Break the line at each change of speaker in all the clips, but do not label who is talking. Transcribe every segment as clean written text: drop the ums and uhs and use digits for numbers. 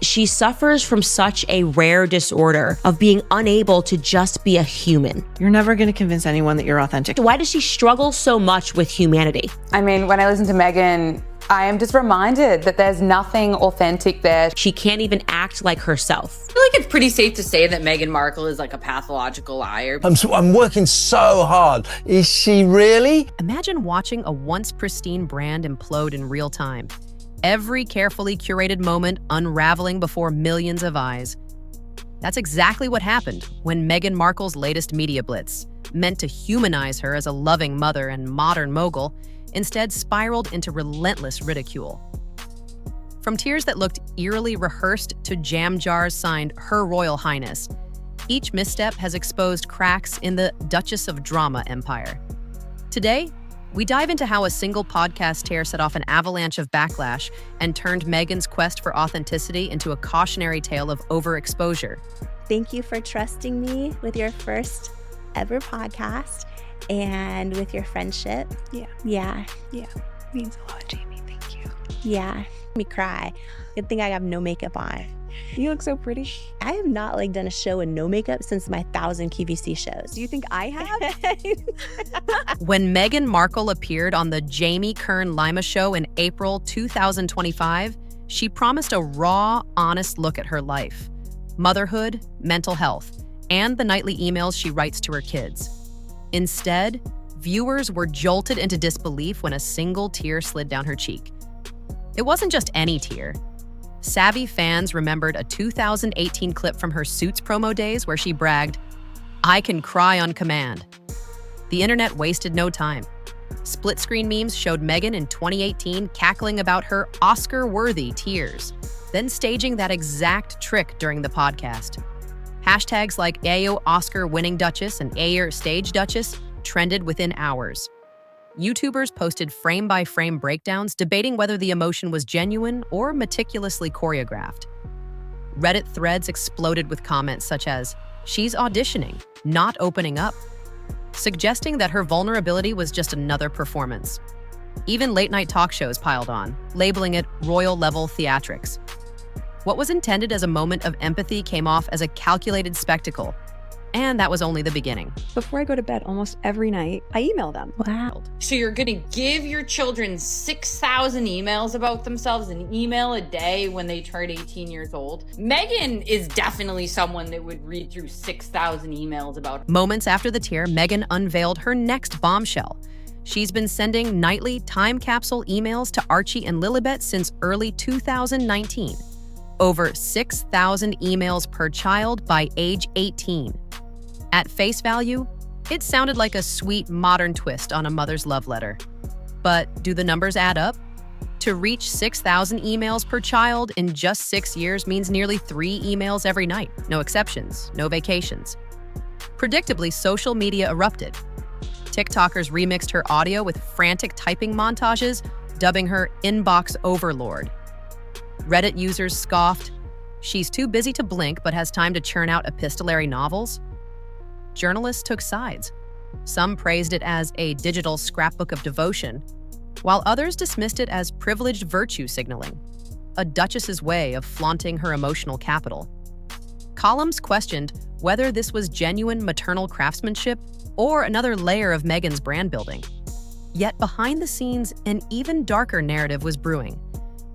She suffers from such a rare disorder of being unable to just be a human.
You're never going to convince anyone that you're authentic.
Why does she struggle so much with humanity?
I mean, when I listen to Meghan, I am just reminded that there's nothing authentic there.
She can't even act like herself.
I feel like it's pretty safe to say that Meghan Markle is like a pathological liar.
I'm working so hard. Is she really?
Imagine watching a once pristine brand implode in real time. Every carefully curated moment unraveling before millions of eyes. That's exactly what happened when Meghan Markle's latest media blitz, meant to humanize her as a loving mother and modern mogul, instead spiraled into relentless ridicule. From tears that looked eerily rehearsed to jam jars signed Her Royal Highness, each misstep has exposed cracks in the Duchess of Drama empire. Today, we dive into how a single podcast tear set off an avalanche of backlash and turned Meghan's quest for authenticity into a cautionary tale of overexposure.
Thank you for trusting me with your first ever podcast and with your friendship. Yeah.
Means a lot, Jamie. Thank you.
Yeah. Me cry. Good thing I have no makeup on.
You look so pretty.
I have not done a show in no makeup since my 1,000 QVC shows.
Do you think I have?
When Meghan Markle appeared on the Jamie Kern-Lima show in April 2025, she promised a raw, honest look at her life, motherhood, mental health, and the nightly emails she writes to her kids. Instead, viewers were jolted into disbelief when a single tear slid down her cheek. It wasn't just any tear. Savvy fans remembered a 2018 clip from her Suits promo days where she bragged, "I can cry on command." The internet wasted no time. Split-screen memes showed Meghan in 2018 cackling about her Oscar-worthy tears, then staging that exact trick during the podcast. Hashtags like Ayo Oscar-winning Duchess and Ayer stage Duchess trended within hours. YouTubers posted frame-by-frame breakdowns debating whether the emotion was genuine or meticulously choreographed. Reddit threads exploded with comments such as, "She's auditioning, not opening up," suggesting that her vulnerability was just another performance. Even late-night talk shows piled on, labeling it royal-level theatrics. What was intended as a moment of empathy came off as a calculated spectacle. And that was only the beginning.
Before I go to bed almost every night, I email them.
Wow.
So you're gonna give your children 6,000 emails about themselves, an email a day when they turn 18 years old? Meghan is definitely someone that would read through 6,000 emails about.
Moments after the tear, Meghan unveiled her next bombshell. She's been sending nightly time capsule emails to Archie and Lilibet since early 2019. Over 6,000 emails per child by age 18. At face value, it sounded like a sweet modern twist on a mother's love letter. But do the numbers add up? To reach 6,000 emails per child in just 6 years means nearly 3 emails every night. No exceptions, no vacations. Predictably, social media erupted. TikTokers remixed her audio with frantic typing montages, dubbing her inbox overlord. Reddit users scoffed, "She's too busy to blink but has time to churn out epistolary novels." Journalists took sides. Some praised it as a digital scrapbook of devotion, while others dismissed it as privileged virtue signaling, a duchess's way of flaunting her emotional capital. Columns questioned whether this was genuine maternal craftsmanship or another layer of Meghan's brand building. Yet behind the scenes, an even darker narrative was brewing,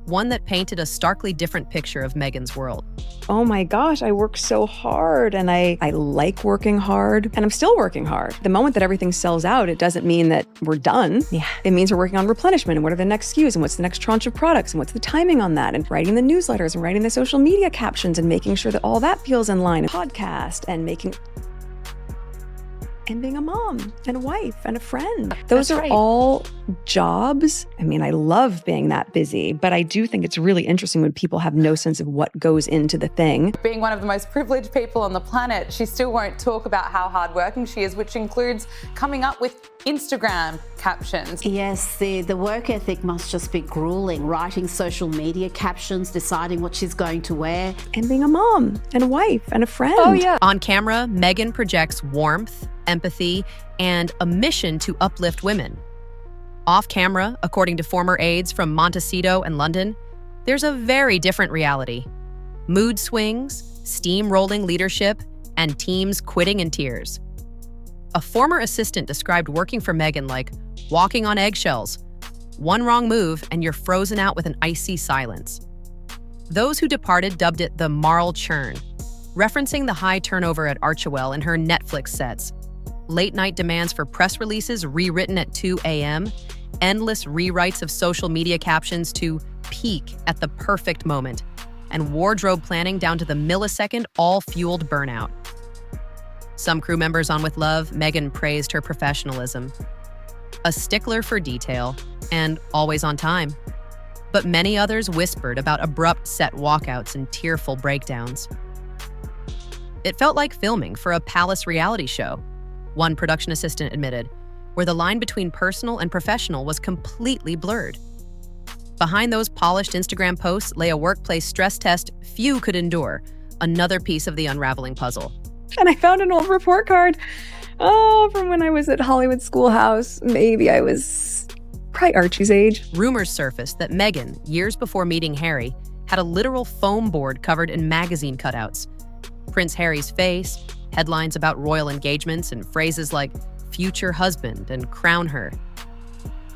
one that painted a starkly different picture of Meghan's world.
Oh my gosh, I work so hard and I like working hard and I'm still working hard. The moment that everything sells out, it doesn't mean that we're done.
Yeah.
It means we're working on replenishment and what are the next SKUs and what's the next tranche of products and what's the timing on that and writing the newsletters and writing the social media captions and making sure that all that feels in line. Podcast and being a mom and a wife and a friend. Those are all jobs. I mean, I love being that busy, but I do think it's really interesting when people have no sense of what goes into the thing.
Being one of the most privileged people on the planet, she still won't talk about how hardworking she is, which includes coming up with Instagram captions.
Yes, the work ethic must just be grueling, writing social media captions, deciding what she's going to wear.
And being a mom and a wife and a friend.
Oh yeah.
On camera, Meghan projects warmth, empathy, and a mission to uplift women. Off camera, according to former aides from Montecito and London, there's a very different reality. mood swings, steamrolling leadership, and teams quitting in tears. A former assistant described working for Meghan like walking on eggshells. One wrong move and you're frozen out with an icy silence. Those who departed dubbed it the Marl churn, referencing the high turnover at Archewell in her Netflix sets. Late-night demands for press releases rewritten at 2 a.m., endless rewrites of social media captions to peak at the perfect moment, and wardrobe planning down to the millisecond all fueled burnout. Some crew members on With Love, Meghan praised her professionalism. A stickler for detail and always on time. But many others whispered about abrupt set walkouts and tearful breakdowns. It felt like filming for a palace reality show, one production assistant admitted, where the line between personal and professional was completely blurred. Behind those polished Instagram posts lay a workplace stress test few could endure, another piece of the unraveling puzzle.
And I found an old report card, from when I was at Hollywood Schoolhouse. Maybe I was probably Archie's age.
Rumors surfaced that Meghan, years before meeting Harry, had a literal foam board covered in magazine cutouts. Prince Harry's face, headlines about royal engagements, and phrases like future husband and crown her.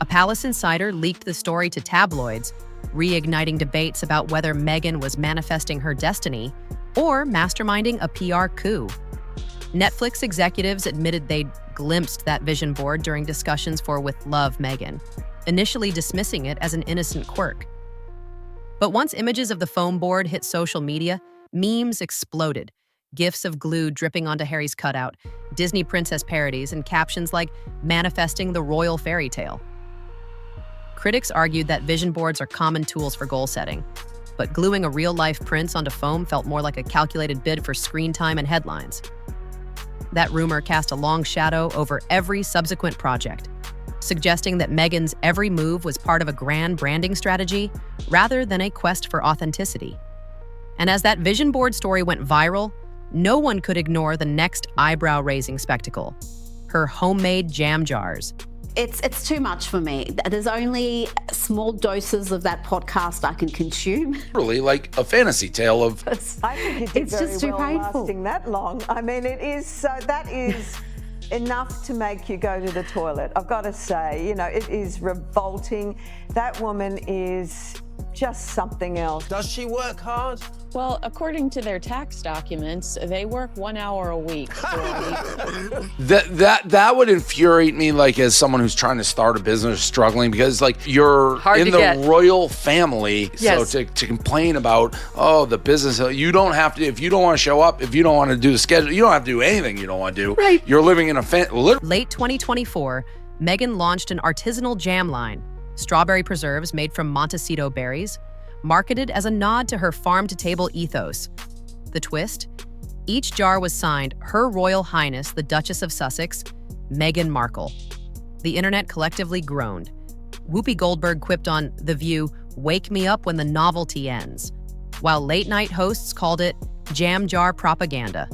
A palace insider leaked the story to tabloids, reigniting debates about whether Meghan was manifesting her destiny or masterminding a PR coup. Netflix executives admitted they'd glimpsed that vision board during discussions for With Love, Meghan, initially dismissing it as an innocent quirk. But once images of the foam board hit social media, memes exploded. GIFs of glue dripping onto Harry's cutout, Disney princess parodies, and captions like manifesting the royal fairy tale. Critics argued that vision boards are common tools for goal setting, but gluing a real-life prince onto foam felt more like a calculated bid for screen time and headlines. That rumor cast a long shadow over every subsequent project, suggesting that Meghan's every move was part of a grand branding strategy rather than a quest for authenticity. And as that vision board story went viral, no one could ignore the next eyebrow-raising spectacle: her homemade jam jars.
It's too much for me. There's only small doses of that podcast I can consume.
Really like a fantasy tale of...
I think it did
It's
very
just too
well
painful.
lasting that long. I mean, it is so, that is enough to make you go to the toilet. I've got to say, it is revolting. That woman is just something else.
Does she work hard?
Well, according to their tax documents, they work 1 hour a week.
That would infuriate me, like, as someone who's trying to start a business, struggling, because like you're in the royal family.
Yes.
So to complain about, the business, you don't have to, if you don't want to show up, if you don't want to do the schedule, you don't have to do anything you don't want to do.
Right.
You're living in a
Late 2024, Meghan launched an artisanal jam line, strawberry preserves made from Montecito berries, marketed as a nod to her farm-to-table ethos. The twist? Each jar was signed Her Royal Highness, the Duchess of Sussex, Meghan Markle. The internet collectively groaned. Whoopi Goldberg quipped on The View, "Wake me up when the novelty ends," while late-night hosts called it jam jar propaganda.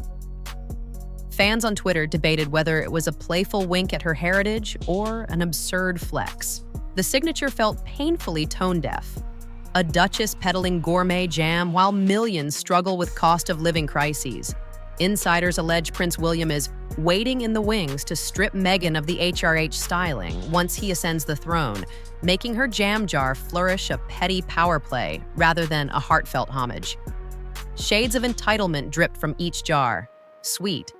Fans on Twitter debated whether it was a playful wink at her heritage or an absurd flex. The signature felt painfully tone-deaf. A duchess peddling gourmet jam while millions struggle with cost of living crises. Insiders allege Prince William is waiting in the wings to strip Meghan of the HRH styling once he ascends the throne, making her jam jar flourish a petty power play rather than a heartfelt homage. Shades of entitlement dripped from each jar, sweet,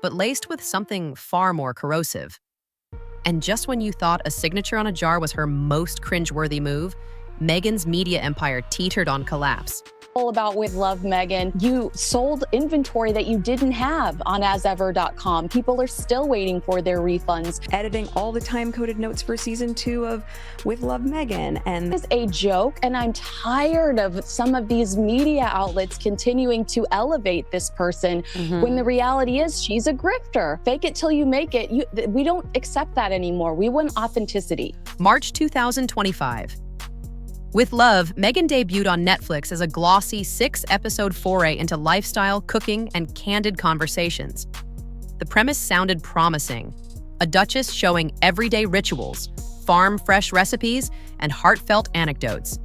but laced with something far more corrosive. And just when you thought a signature on a jar was her most cringeworthy move, Meghan's media empire teetered on collapse.
All about With Love, Meghan. You sold inventory that you didn't have on asever.com. People are still waiting for their refunds.
Editing all the time-coded notes for season 2 of With Love, Meghan. And
It's a joke, and I'm tired of some of these media outlets continuing to elevate this person when the reality is she's a grifter. Fake it till you make it. We don't accept that anymore. We want authenticity.
March 2025. With Love, Meghan debuted on Netflix as a glossy 6-episode foray into lifestyle, cooking, and candid conversations. The premise sounded promising. A duchess showing everyday rituals, farm-fresh recipes, and heartfelt anecdotes.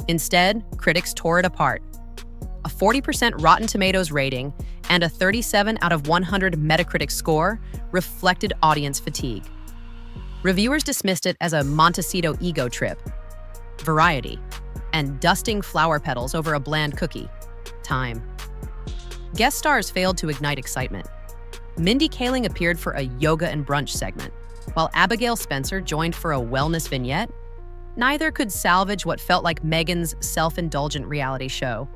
Instead, critics tore it apart. A 40% Rotten Tomatoes rating and a 37 out of 100 Metacritic score reflected audience fatigue. Reviewers dismissed it as a Montecito ego trip, Variety, and dusting flower petals over a bland cookie, Time. Guest stars failed to ignite excitement. Mindy Kaling appeared for a yoga and brunch segment, while Abigail Spencer joined for a wellness vignette. Neither could salvage what felt like Meghan's self-indulgent reality show.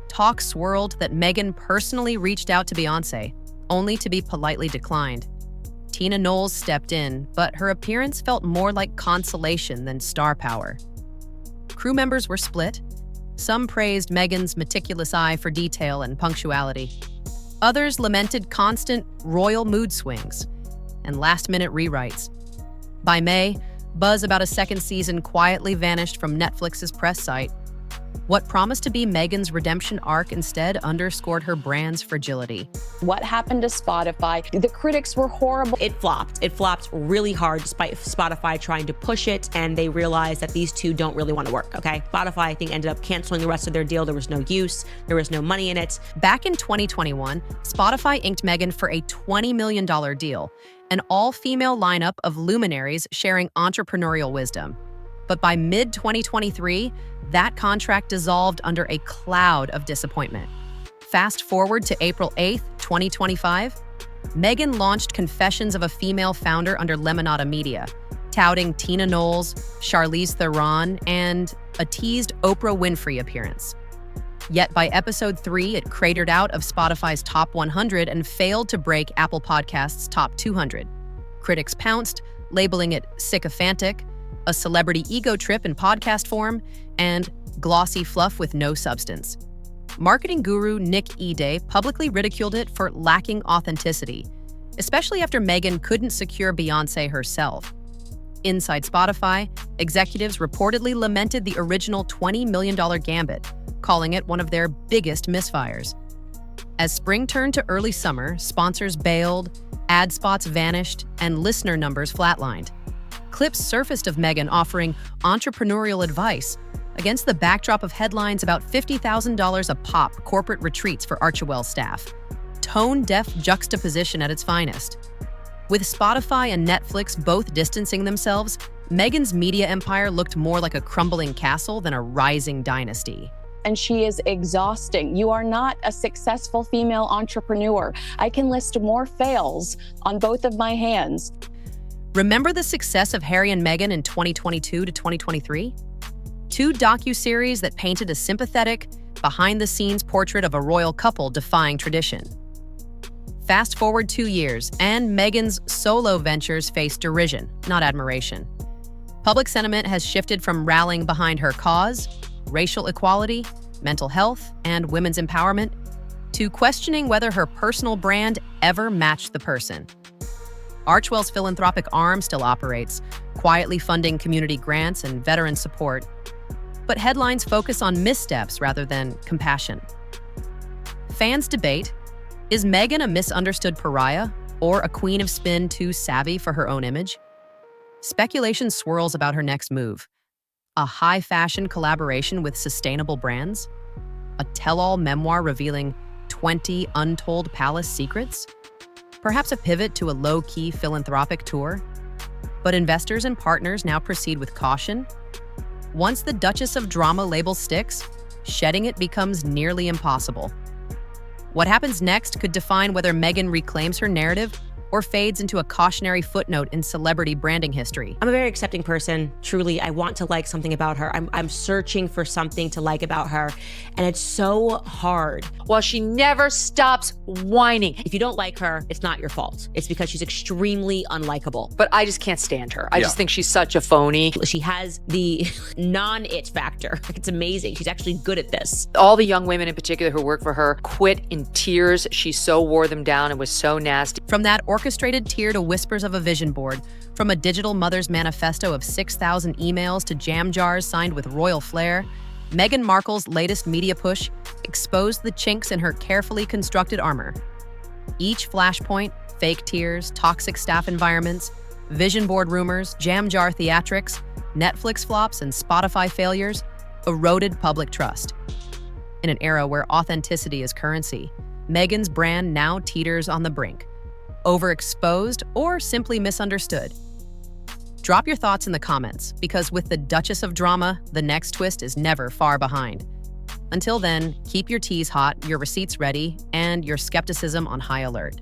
Talk swirled that Meghan personally reached out to Beyoncé, only to be politely declined. Tina Knowles stepped in, but her appearance felt more like consolation than star power. Crew members were split. Some praised Meghan's meticulous eye for detail and punctuality. Others lamented constant royal mood swings and last-minute rewrites. By May, buzz about a second season quietly vanished from Netflix's press site. What promised to be Meghan's redemption arc instead underscored her brand's fragility.
What happened to Spotify? The critics were horrible.
It flopped. It flopped really hard despite Spotify trying to push it, and they realized that these two don't really want to work, okay? Spotify, I think, ended up canceling the rest of their deal. There was no use. There was no money in it.
Back in 2021, Spotify inked Meghan for a $20 million deal, an all-female lineup of luminaries sharing entrepreneurial wisdom. But by mid-2023, that contract dissolved under a cloud of disappointment. Fast forward to April 8th, 2025, Meghan launched Confessions of a Female Founder under Lemonada Media, touting Tina Knowles, Charlize Theron, and a teased Oprah Winfrey appearance. Yet by episode 3, it cratered out of Spotify's top 100 and failed to break Apple Podcasts' top 200. Critics pounced, labeling it sycophantic, a celebrity ego trip in podcast form, and glossy fluff with no substance. Marketing guru Nick Eday publicly ridiculed it for lacking authenticity, especially after Meghan couldn't secure Beyoncé herself. Inside Spotify, executives reportedly lamented the original $20 million gambit, calling it one of their biggest misfires. As spring turned to early summer, sponsors bailed, ad spots vanished, and listener numbers flatlined. Clips surfaced of Meghan offering entrepreneurial advice against the backdrop of headlines about $50,000 a pop corporate retreats for Archewell staff. Tone-deaf juxtaposition at its finest. With Spotify and Netflix both distancing themselves, Meghan's media empire looked more like a crumbling castle than a rising dynasty.
And she is exhausting. You are not a successful female entrepreneur. I can list more fails on both of my hands.
Remember the success of Harry and Meghan in 2022 to 2023? Two docuseries that painted a sympathetic, behind-the-scenes portrait of a royal couple defying tradition. Fast forward 2 years, and Meghan's solo ventures face derision, not admiration. Public sentiment has shifted from rallying behind her cause, racial equality, mental health, and women's empowerment, to questioning whether her personal brand ever matched the person. Archewell's philanthropic arm still operates, quietly funding community grants and veteran support. But headlines focus on missteps rather than compassion. Fans debate, is Meghan a misunderstood pariah or a queen of spin too savvy for her own image? Speculation swirls about her next move. A high-fashion collaboration with sustainable brands? A tell-all memoir revealing 20 untold palace secrets? Perhaps a pivot to a low-key philanthropic tour? But investors and partners now proceed with caution. Once the Duchess of Drama label sticks, shedding it becomes nearly impossible. What happens next could define whether Meghan reclaims her narrative or fades into a cautionary footnote in celebrity branding history.
I'm a very accepting person. Truly, I want to like something about her. I'm searching for something to like about her, and it's so hard.
Well, she never stops whining.
If you don't like her, it's not your fault. It's because she's extremely unlikable.
But I just can't stand her. I just think she's such a phony.
She has the non-it factor. It's amazing. She's actually good at this.
All the young women in particular who work for her quit in tears. She so wore them down and was so nasty.
From that orchestrated tear to whispers of a vision board, from a digital mother's manifesto of 6,000 emails to jam jars signed with royal flair, Meghan Markle's latest media push exposed the chinks in her carefully constructed armor. Each flashpoint, fake tears, toxic staff environments, vision board rumors, jam jar theatrics, Netflix flops, and Spotify failures eroded public trust. In an era where authenticity is currency, Meghan's brand now teeters on the brink. Overexposed or simply misunderstood? Drop your thoughts in the comments, because with the Duchess of Drama, the next twist is never far behind. Until then, keep your teas hot, your receipts ready, and your skepticism on high alert.